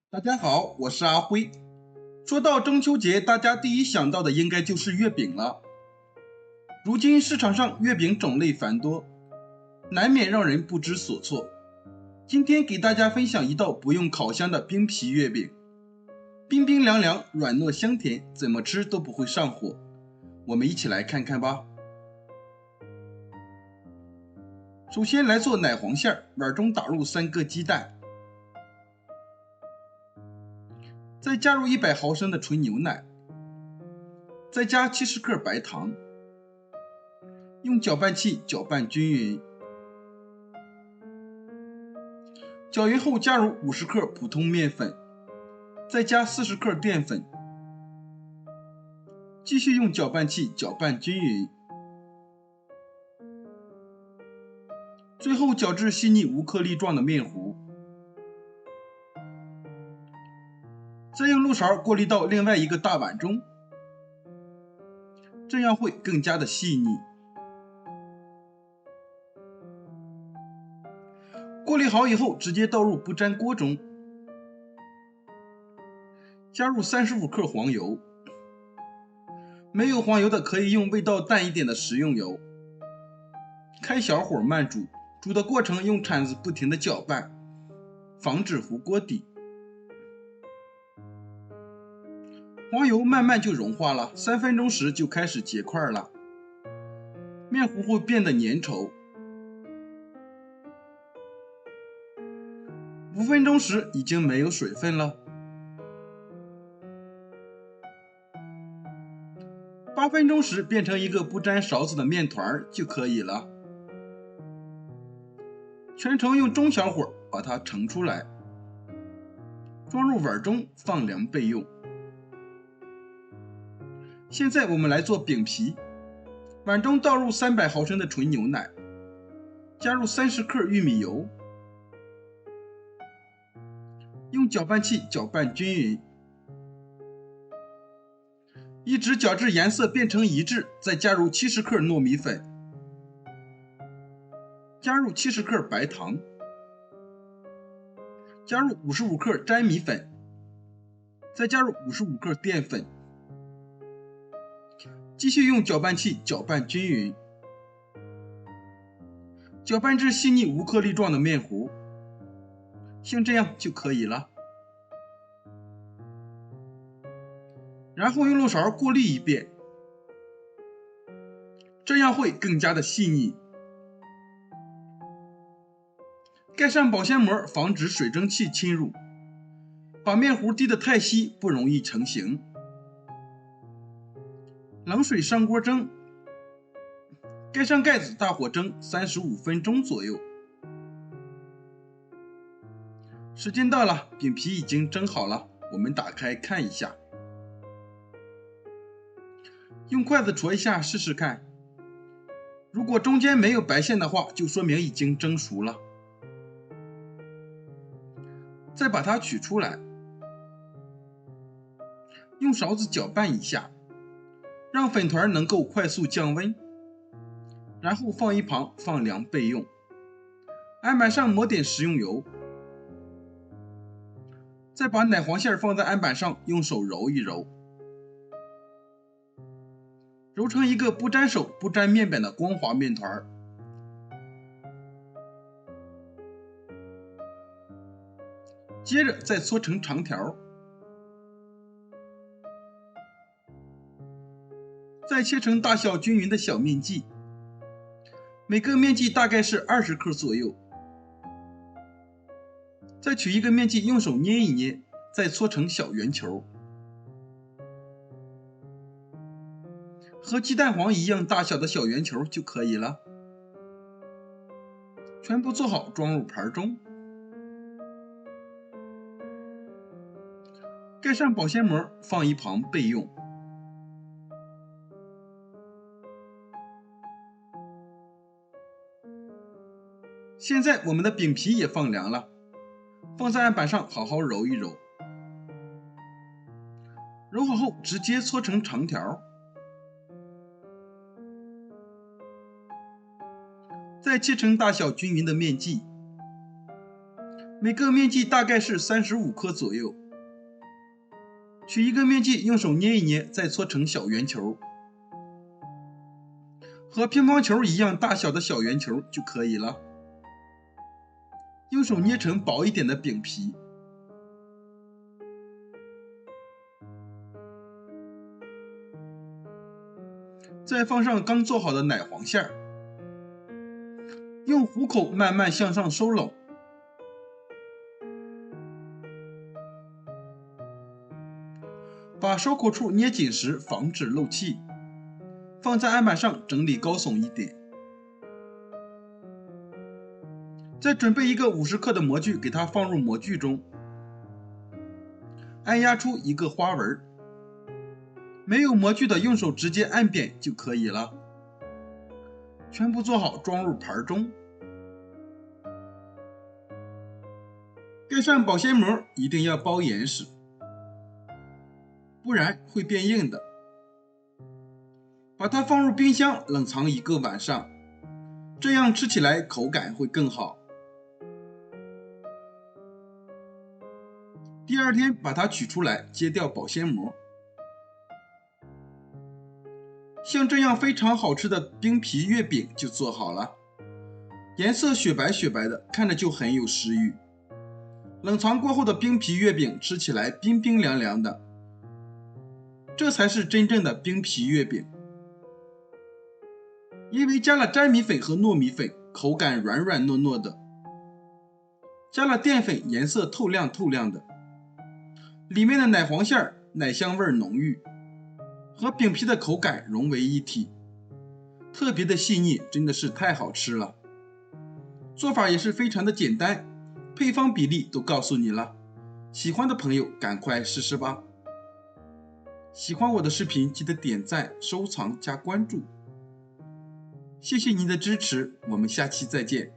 大家好，我是阿辉。说到中秋节，大家第一想到的应该就是月饼了。如今市场上月饼种类繁多，难免让人不知所措。今天给大家分享一道不用烤箱的冰皮月饼，冰冰凉凉，软糯香甜，怎么吃都不会上火。我们一起来看看吧。首先来做奶黄馅，碗中打入3个鸡蛋，再加入100毫升的纯牛奶，再加70克白糖，用搅拌器搅拌均匀。搅匀后加入50克普通面粉，再加40克淀粉，继续用搅拌器搅拌均匀。最后搅至细腻无颗粒状的面糊，再用漏勺过滤到另外一个大碗中，这样会更加的细腻。过滤好以后，直接倒入不粘锅中，加入35克黄油，没有黄油的可以用味道淡一点的食用油，开小火慢煮，煮的过程用铲子不停地搅拌，防止糊锅底。黄油慢慢就融化了，3分钟时就开始结块了，面糊会变得粘稠。5分钟时已经没有水分了。8分钟时变成一个不沾勺子的面团就可以了。全程用中小火把它盛出来，装入碗中放凉备用。现在我们来做饼皮，碗中倒入300毫升的纯牛奶，加入30克玉米油，用搅拌器搅拌均匀，一直搅至颜色变成一致，再加入70克糯米粉，加入70克白糖，加入55克粘米粉，再加入55克淀粉，继续用搅拌器搅拌均匀，搅拌至细腻无颗粒状的面糊，像这样就可以了。然后用漏勺过滤一遍，这样会更加的细腻。盖上保鲜膜，防止水蒸气侵入，把面糊滴得太稀，不容易成型。冷水上锅蒸，盖上盖子，大火蒸35分钟左右。时间到了，饼皮已经蒸好了，我们打开看一下。用筷子戳一下试试看，如果中间没有白线的话，就说明已经蒸熟了。再把它取出来，用勺子搅拌一下，让粉团能够快速降温，然后放一旁放凉备用。案板上抹点食用油，再把奶黄馅放在案板上，用手揉一揉，揉成一个不沾手不沾面板的光滑面团。接着再搓成长条，再切成大小均匀的小面剂，每个面剂大概是20克左右。再取一个面剂用手捏一捏，再搓成小圆球，和鸡蛋黄一样大小的小圆球就可以了。全部做好，装入盘中，盖上保鲜膜，放一旁备用。现在我们的饼皮也放凉了，放在案板上好好揉一揉，揉好后直接搓成长条，再切成大小均匀的面剂，每个面剂大概是35克左右。取一个面剂，用手捏一捏，再搓成小圆球，和乒乓球一样大小的小圆球就可以了。用手捏成薄一点的饼皮，再放上刚做好的奶黄馅儿，用虎口慢慢向上收拢，把收口处捏紧时防止漏气。放在案板上整理高耸一点。再准备一个50克的模具，给它放入模具中，按压出一个花纹。没有模具的，用手直接按扁就可以了。全部做好，装入盘中，盖上保鲜膜，一定要包严实，不然会变硬的。把它放入冰箱冷藏1个晚上，这样吃起来口感会更好。第2天把它取出来，揭掉保鲜膜。像这样非常好吃的冰皮月饼就做好了，颜色雪白雪白的，看着就很有食欲。冷藏过后的冰皮月饼吃起来冰冰凉凉的，这才是真正的冰皮月饼。因为加了粘米粉和糯米粉，口感软软糯糯的；加了淀粉，颜色透亮透亮的。里面的奶黄馅奶香味浓郁，和饼皮的口感融为一体，特别的细腻，真的是太好吃了。做法也是非常的简单，配方比例都告诉你了。喜欢的朋友赶快试试吧。喜欢我的视频，记得点赞、收藏加关注。谢谢您的支持，我们下期再见。